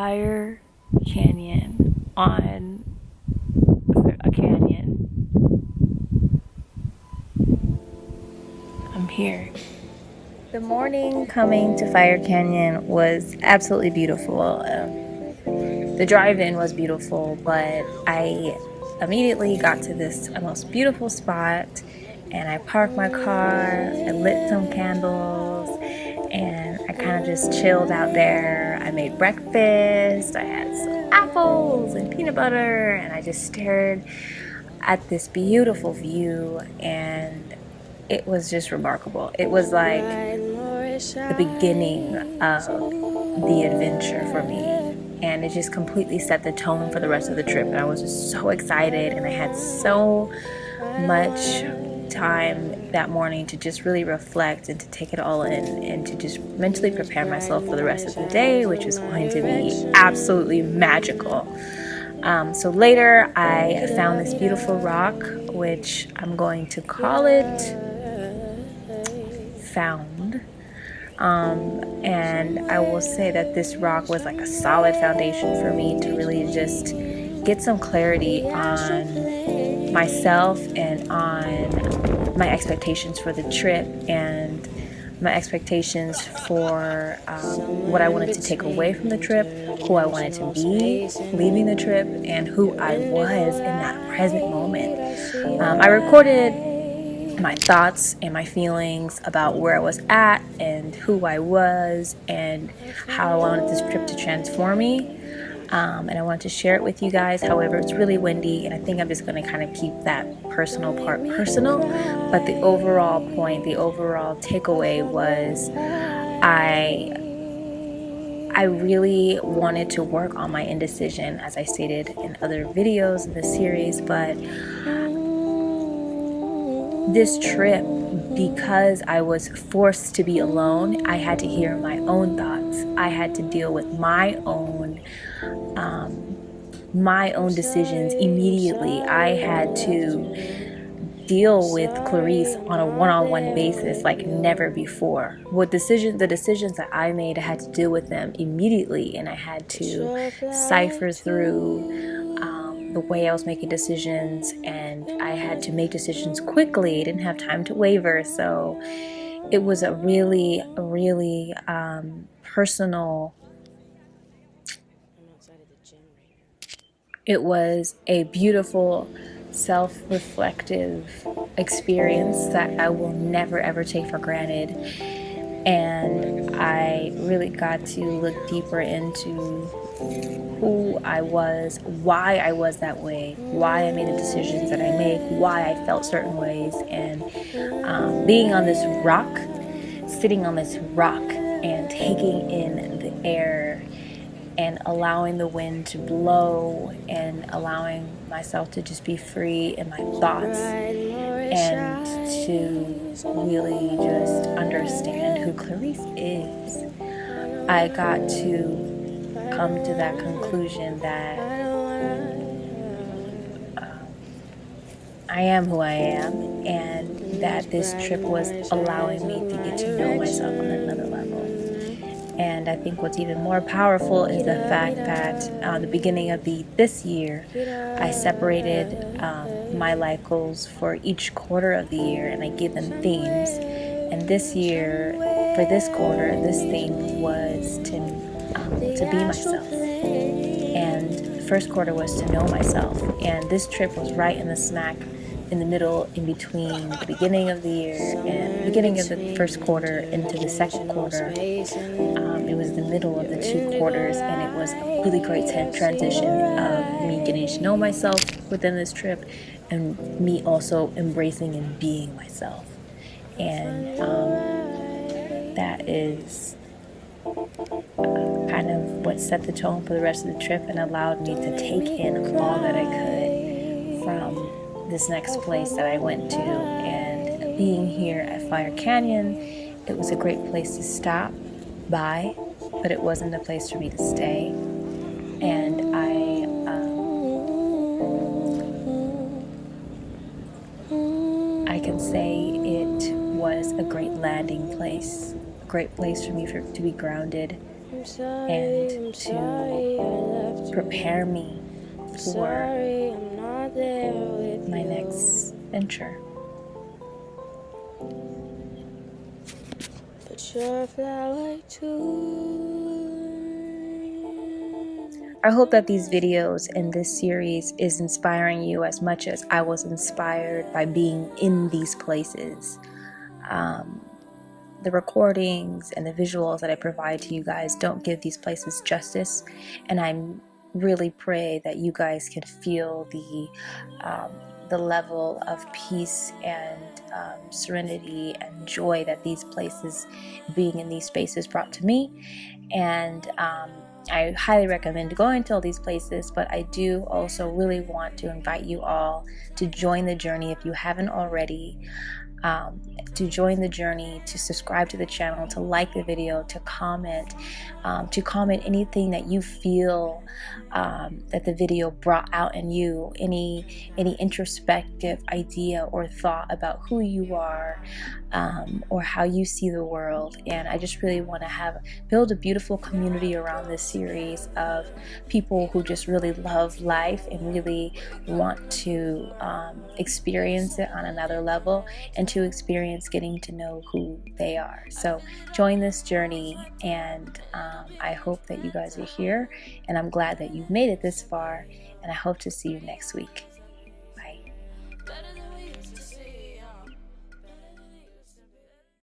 Fire Canyon on a canyon. I'm here. The morning coming to Fire Canyon was absolutely beautiful. The drive-in was beautiful, but I immediately got to this most beautiful spot, and I parked my car, I lit some candles, and I kind of just chilled out there. I made breakfast, I had some apples and peanut butter, and I just stared at this beautiful view, and it was just remarkable. It was like the beginning of the adventure for me, and it just completely set the tone for the rest of the trip. And I was just so excited, and I had so much time that morning to just really reflect and to take it all in and to just mentally prepare myself for the rest of the day, which was going to be absolutely magical. So later I found this beautiful rock, which I'm going to call it Found. And I will say that this rock was like a solid foundation for me to really just get some clarity on myself and on my expectations for the trip and my expectations for what I wanted to take away from the trip, who I wanted to be leaving the trip, and who I was in that present moment. I recorded my thoughts and my feelings about where I was at and who I was and how I wanted this trip to transform me. And I wanted to share it with you guys. However, it's really windy, and I think I'm just going to kind of keep that personal part personal. But the overall point, the overall takeaway was I really wanted to work on my indecision, as I stated in other videos in this series. But this trip, because I was forced to be alone, I had to hear my own thoughts. I had to deal with my own decisions immediately. I had to deal with Clarece on a one-on-one basis like never before. The decisions that I made, I had to deal with them immediately, and I had to cipher through the way I was making decisions, and I had to make decisions quickly. I didn't have time to waver, so it was a really personal. It was a beautiful, self-reflective experience that I will never ever take for granted. And I really got to look deeper into who I was, why I was that way, why I made the decisions that I make, why I felt certain ways. And being on this rock, sitting on this rock and taking in the air and allowing the wind to blow and allowing myself to just be free in my thoughts and to really just understand who Clarece is. I got to come to that conclusion that I am who I am, and that this trip was allowing me to get to know myself on another level. And I think what's even more powerful is the fact that the beginning of this year, I separated my life goals for each quarter of the year, and I gave them themes. And this year, for this quarter, this theme was to be myself. And the first quarter was to know myself. And this trip was right in the smack in the middle, in between the beginning of the year and beginning of the first quarter into the second quarter. It was the middle of the two quarters, and it was a really great transition of me getting to know myself within this trip and me also embracing and being myself. And that is kind of what set the tone for the rest of the trip and allowed me to take in all that I could from this next place that I went to. And being here at Fire Canyon, it was a great place to stop by, but it wasn't a place for me to stay. And I can say it was a great landing place, a great place for me to be grounded, and to prepare me for my next venture. I hope that these videos and this series is inspiring you as much as I was inspired by being in these places. The recordings and the visuals that I provide to you guys don't give these places justice, and I really pray that you guys can feel the level of peace and serenity and joy that these places, being in these spaces, brought to me. And I highly recommend going to all these places, but I do also really want to invite you all to join the journey if you haven't already. To join the journey, to subscribe to the channel, to like the video, to comment anything that you feel that the video brought out in you, any introspective idea or thought about who you are, or how you see the world. And I just really want to build a beautiful community around this series of people who just really love life and really want to experience it on another level, and to experience getting to know who they are. So join this journey, and I hope that you guys are here, and I'm glad that you've made it this far, and I hope to see you next week. Bye.